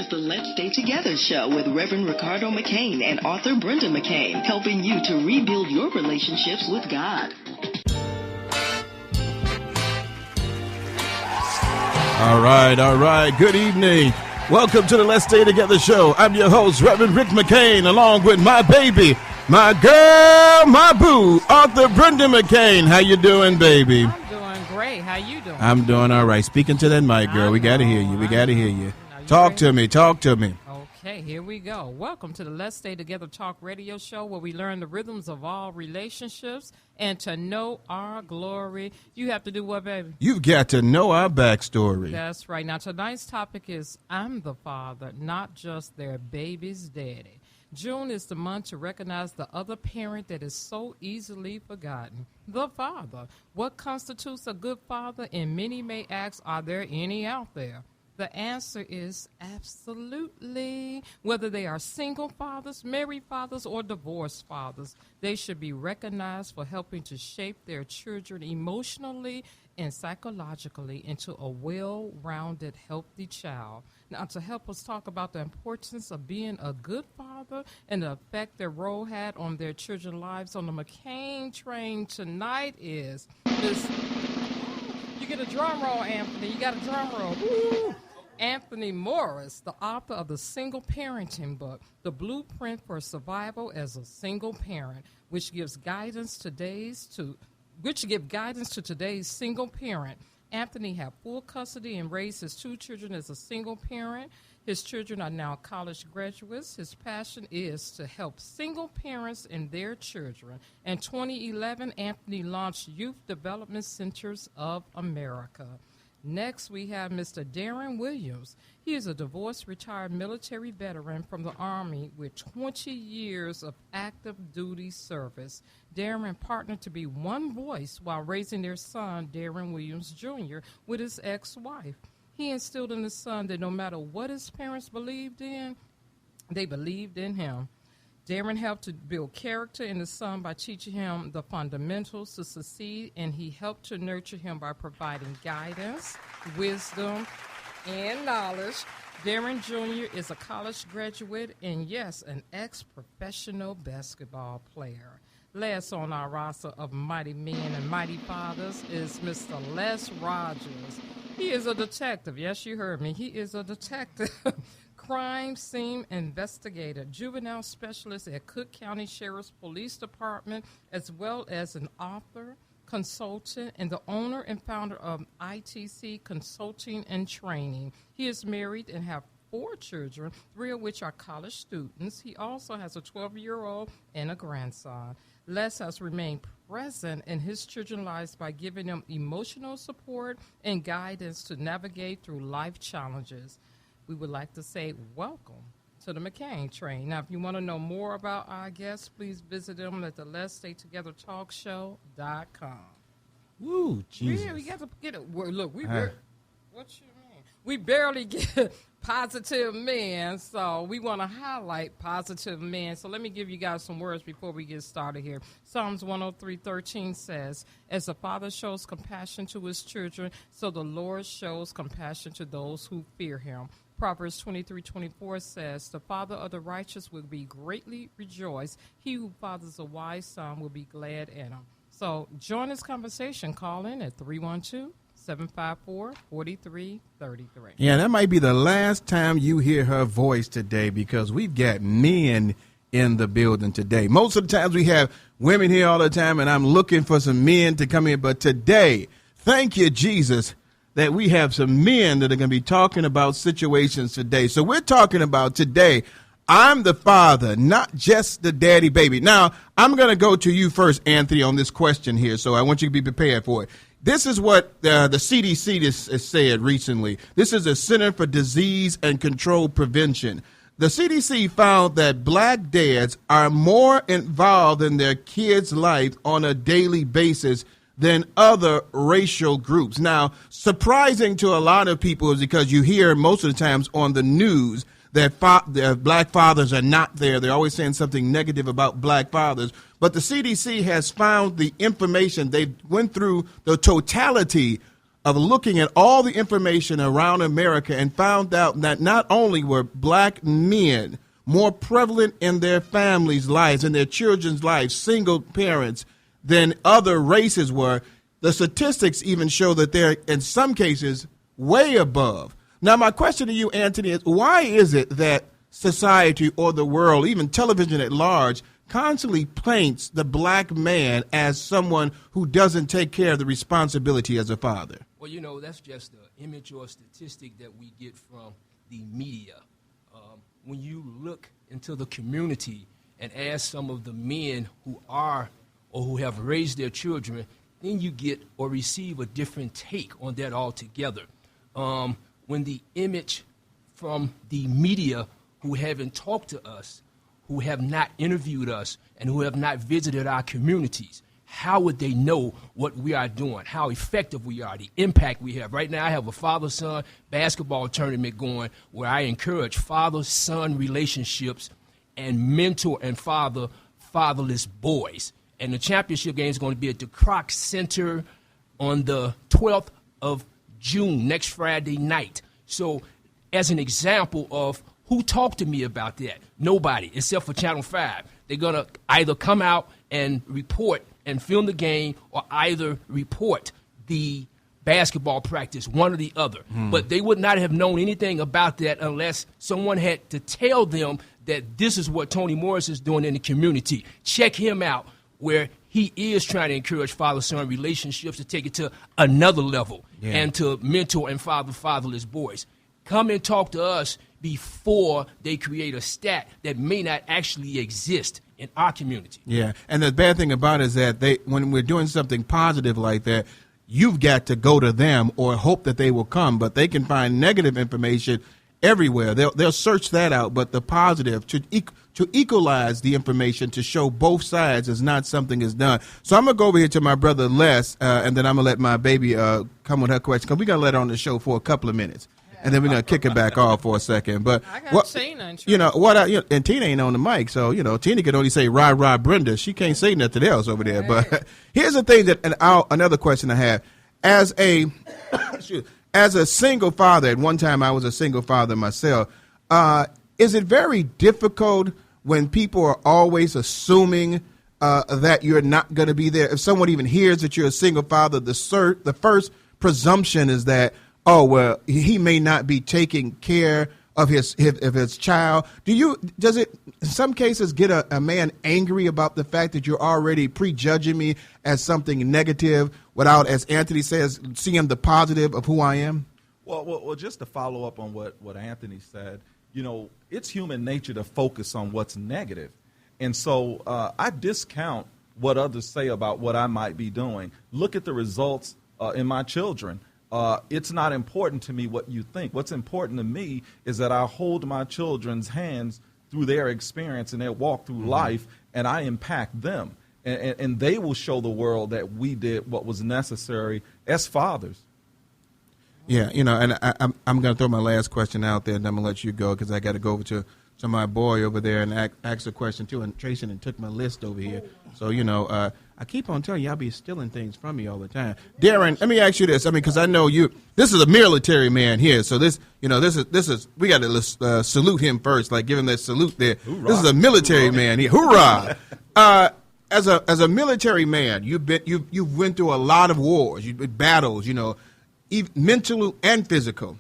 is the Let's Stay Together show with Reverend Ricardo McCain and author Brenda McCain, helping you to rebuild your relationships with God. All right. Good evening. Welcome to the Let's Stay Together show. I'm your host, Reverend Rick McCain, along with my baby, my girl, my boo, author Brenda McCain. How you doing, baby? I'm doing great. How you doing? I'm doing all right. Speaking to that mic, girl. We got to hear you. Talk to me. Okay, here we go. Welcome to the Let's Stay Together Talk radio show, where we learn the rhythms of all relationships and to know our glory. You have to do what, baby? You've got to know our backstory. That's right. Now, tonight's topic is I'm the father, not just their baby's daddy. June is the month to recognize the other parent that is so easily forgotten, the father. What constitutes a good father? And many may ask, are there any out there? The answer is absolutely. Whether they are single fathers, married fathers, or divorced fathers, they should be recognized for helping to shape their children emotionally and psychologically into a well-rounded, healthy child. Now, to help us talk about the importance of being a good father and the effect their role had on their children's lives on the McCain train tonight is this. You get a drum roll, Anthony. You got a drum roll. Woo! Anthony Morris, the author of the Single Parenting book, The Blueprint for Survival as a Single Parent, which gives guidance to today's single parent. Anthony had full custody and raised his two children as a single parent. His children are now college graduates. His passion is to help single parents and their children. In 2011, Anthony launched Youth Development Centers of America. Next, we have Mr. Darren Williams. He is a divorced retired military veteran from the Army with 20 years of active duty service. Darren partnered to be one voice while raising their son, Darren Williams Jr., with his ex-wife. He instilled in his son that no matter what his parents believed in, they believed in him. Darren helped to build character in his son by teaching him the fundamentals to succeed, and he helped to nurture him by providing guidance, wisdom, and knowledge. Darren Jr. is a college graduate and, yes, an ex-professional basketball player. Last on our roster of mighty men and mighty fathers is Mr. Les Rogers. He is a detective. Yes, you heard me. He is a detective. Crime scene investigator, juvenile specialist at Cook County Sheriff's Police Department, as well as an author, consultant, and the owner and founder of ITC Consulting and Training. He is married and have 4 children, 3 of which are college students. He also has a 12-year-old and a grandson. Les has remained present in his children's lives by giving them emotional support and guidance to navigate through life challenges. We would like to say welcome to the McCain train. Now, if you want to know more about our guests, please visit them at the Let's Stay Together Talk Show.com. Woo, Jesus. Yeah, we got to get it. Look, what you mean? We barely get positive men, so we want to highlight positive men. So let me give you guys some words before we get started here. Psalms 103:13 says, as the Father shows compassion to his children, so the Lord shows compassion to those who fear him. Proverbs 23:24 says, the father of the righteous will be greatly rejoiced. He who fathers a wise son will be glad in him. So join this conversation. Call in at 312-754-4333. Yeah, that might be the last time you hear her voice today, because we've got men in the building today. Most of the times we have women here all the time, and I'm looking for some men to come in. But today, thank you, Jesus, that we have some men that are going to be talking about situations today. So we're talking about today, I'm the father, not just the daddy baby. Now, I'm going to go to you first, Anthony, on this question here. So I want you to be prepared for it. This is what the CDC has said recently. This is the Center for Disease and Control Prevention. The CDC found that black dads are more involved in their kids' life on a daily basis than other racial groups. Now, surprising to a lot of people is because you hear most of the times on the news that black fathers are not there. They're always saying something negative about black fathers. But the CDC has found the information. They went through the totality of looking at all the information around America and found out that not only were black men more prevalent in their families' lives, in their children's lives, single parents, than other races were, the statistics even show that they're, in some cases, way above. Now, my question to you, Anthony, is why is it that society or the world, even television at large, constantly paints the black man as someone who doesn't take care of the responsibility as a father? Well, you know, that's just an image or statistic that we get from the media. When you look into the community and ask some of the men who are or who have raised their children, then you get or receive a different take on that altogether. When the image from the media who haven't talked to us, who have not interviewed us, and who have not visited our communities, how would they know what we are doing, how effective we are, the impact we have? Right now, I have a father-son basketball tournament going where I encourage father-son relationships and mentor and fatherless boys. And the championship game is going to be at the Kroc Center on the 12th of June, next Friday night. So as an example of who talked to me about that, nobody except for Channel 5. They're going to either come out and report and film the game or either report the basketball practice, one or the other. But they would not have known anything about that unless someone had to tell them that this is what Tony Morris is doing in the community. Check him out, where he is trying to encourage father-son relationships to take it to another level and to mentor and fatherless boys. Come and talk to us before they create a stat that may not actually exist in our community. Yeah, and the bad thing about it is that when we're doing something positive like that, you've got to go to them or hope that they will come, but they can find negative information everywhere. They'll search that out, but the positive, to equalize the information, to show both sides is not something is done. So I'm going to go over here to my brother Les, and then I'm going to let my baby come with her question, because we're going to let her on the show for a couple of minutes. And then we're going to kick it back off for a second. But I got Tina. And Tina ain't on the mic, so, Tina can only say, rah, Brenda. She can't say nothing else over there. Right. But here's the thing another question I have. As a single father, at one time I was a single father myself, is it very difficult when people are always assuming that you're not going to be there? If someone even hears that you're a single father, the first presumption is that, oh, well, he may not be taking care of his child. Does it in some cases get a man angry about the fact that you're already prejudging me as something negative without, as Anthony says, seeing the positive of who I am? Well, just to follow up on what Anthony said, it's human nature to focus on what's negative. And so I discount what others say about what I might be doing. Look at the results in my children. It's not important to me what you think. What's important to me is that I hold my children's hands through their experience and their walk through life, and I impact them. And they will show the world that we did what was necessary as fathers. Yeah, and I'm going to throw my last question out there, and I'm going to let you go because I got to go over to my boy over there and ask a question, too. And Tracy took my list over here. So, I keep on telling you, I'll be stealing things from you all the time. Darren, let me ask you this. Because I know this is a military man here. So this is we got to salute him first, like give him that salute there. Hoorah. This is a military man here. Hoorah! As a military man, you've went through a lot of wars, battles, even mental and physical.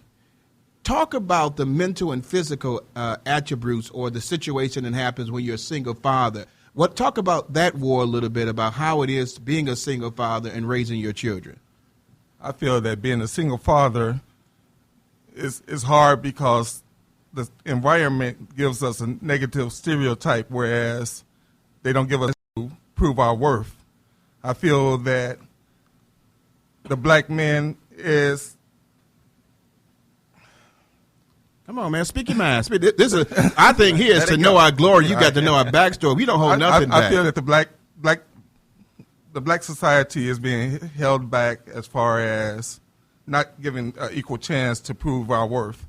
Talk about the mental and physical attributes or the situation that happens when you're a single father. Talk about that war a little bit, about how it is being a single father and raising your children. I feel that being a single father is hard because the environment gives us a negative stereotype, whereas they don't give us to prove our worth. I feel that the black man is... Come on, man. Speak your mind. I think here is to know our glory. You got to know our backstory. We don't hold nothing back. I feel that the black society is being held back as far as not giving an equal chance to prove our worth.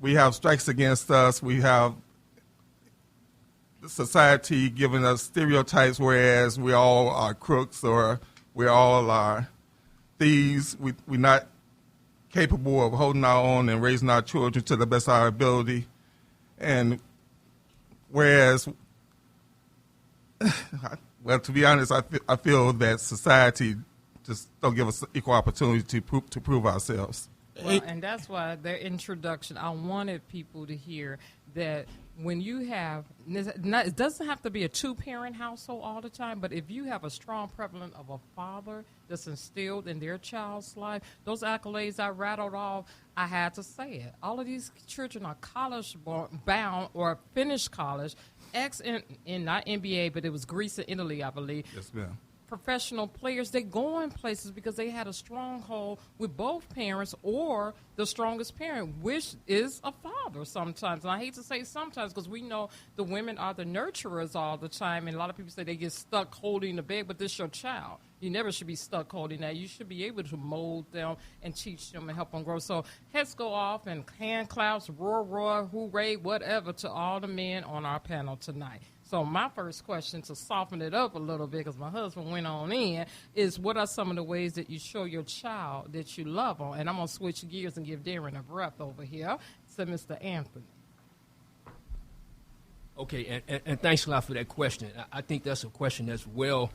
We have strikes against us. We have society giving us stereotypes, whereas we all are crooks or we all are thieves. We're not capable of holding our own and raising our children to the best of our ability. And whereas, well, to be honest, I feel that society just don't give us equal opportunity to prove ourselves. Well, and that's why their introduction, I wanted people to hear that when you have, it doesn't have to be a two-parent household all the time, but if you have a strong prevalence of a father that's instilled in their child's life, those accolades I rattled off, I had to say it. All of these children are college-bound or finished college, in not NBA, but it was Greece and Italy, I believe. Yes, ma'am. Professional players, they go in places because they had a stronghold with both parents or the strongest parent, which is a father sometimes. And I hate to say sometimes because we know the women are the nurturers all the time, and a lot of people say they get stuck holding the bag, but this is your child. You never should be stuck holding that. You should be able to mold them and teach them and help them grow. So heads go off and hand claps, roar, hooray, whatever to all the men on our panel tonight. So my first question, to soften it up a little bit, because my husband went on in, is what are some of the ways that you show your child that you love them? And I'm going to switch gears and give Darren a breath over here to Mr. Anthony. Okay, and thanks a lot for that question. I think that's a question that's well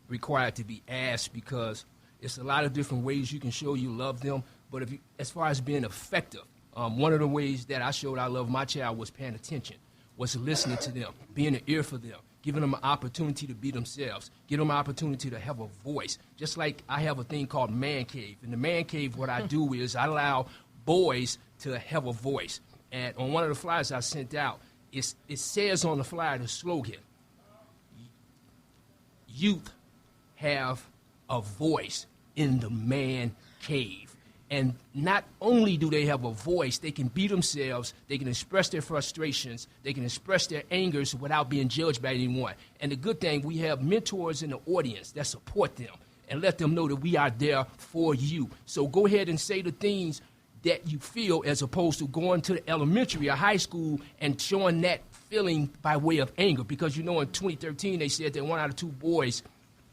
required to be asked, because it's a lot of different ways you can show you love them. But as far as being effective, one of the ways that I showed I love my child was paying attention. Was listening to them, being an ear for them, giving them an opportunity to be themselves, giving them an opportunity to have a voice. Just like I have a thing called Man Cave. In the Man Cave, what I do is I allow boys to have a voice. And on one of the flyers I sent out, it says on the flyer, the slogan, youth have a voice in the Man Cave. And not only do they have a voice, they can be themselves, they can express their frustrations, they can express their angers without being judged by anyone. And the good thing, we have mentors in the audience that support them and let them know that we are there for you. So go ahead and say the things that you feel, as opposed to going to the elementary or high school and showing that feeling by way of anger. Because, in 2013, they said that 1 out of 2 boys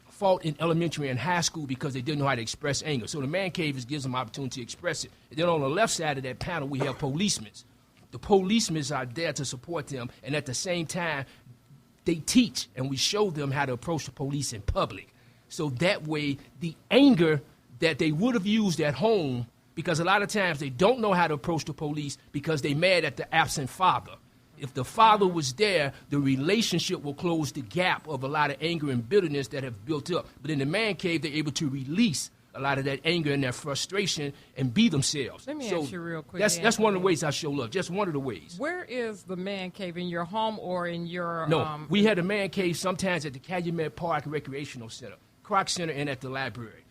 fought in elementary and high school because they didn't know how to express anger. So the Man Cave gives them opportunity to express it. And then on the left side of that panel, we have policemen. The policemen are there to support them, and at the same time, they teach, and we show them how to approach the police in public. So that way, the anger that they would have used at home, because a lot of times they don't know how to approach the police because they're mad at the absent father. If the father was there, the relationship will close the gap of a lot of anger and bitterness that have built up. But in the Man Cave, they're able to release a lot of that anger and that frustration and be themselves. Let me ask you real quick. That's one of the ways I show love, just one of the ways. Where is the Man Cave, in your home or in your... No, we had a Man Cave sometimes at the Calumet Park Recreational Center, Kroc Center, and at the library.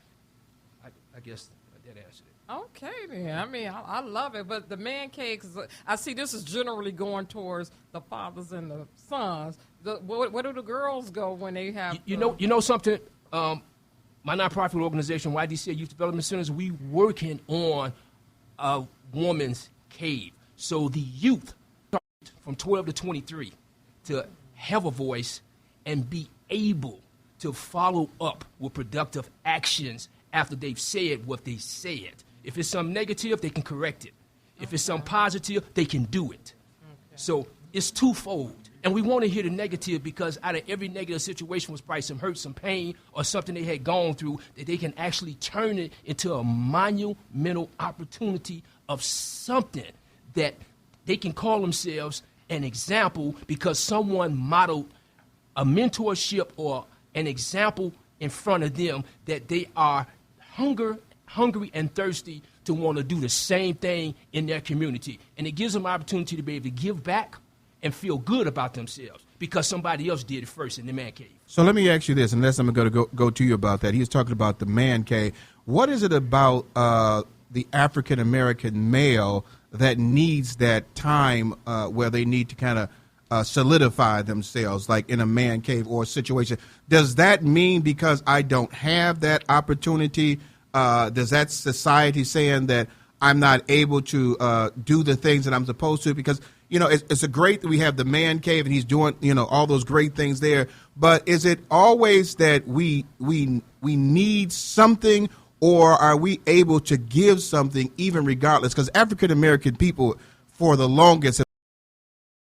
I guess that answered it. Okay, then. I mean, I love it. But the Man Cave, 'cause I see this is generally going towards the fathers and the sons. Where do the girls go when they have... You know something? My nonprofit organization, YDCA Youth Development Centers, we working on a woman's cave. So the youth from 12 to 23 to have a voice and be able to follow up with productive actions after they've said what they said. If it's something negative, they can correct it. If it's something positive, they can do it. Okay. So it's twofold. And we want to hear the negative, because out of every negative situation was probably some hurt, some pain, or something they had gone through, that they can actually turn it into a monumental opportunity of something that they can call themselves an example, because someone modeled a mentorship or an example in front of them, that they are hungry and thirsty to want to do the same thing in their community. And it gives them an opportunity to be able to give back and feel good about themselves because somebody else did it first in the Man Cave. So let me ask you this, unless I'm going to go to you about that. He was talking about the Man Cave. What is it about the African-American male that needs that time where they need to kind of solidify themselves, like in a man cave or a situation? Does that mean because I don't have that opportunity, does that society saying that I'm not able to do the things that I'm supposed to? Because, it's a great that we have the Man Cave and he's doing, all those great things there. But is it always that we need something, or are we able to give something even regardless? Because African American people, for the longest,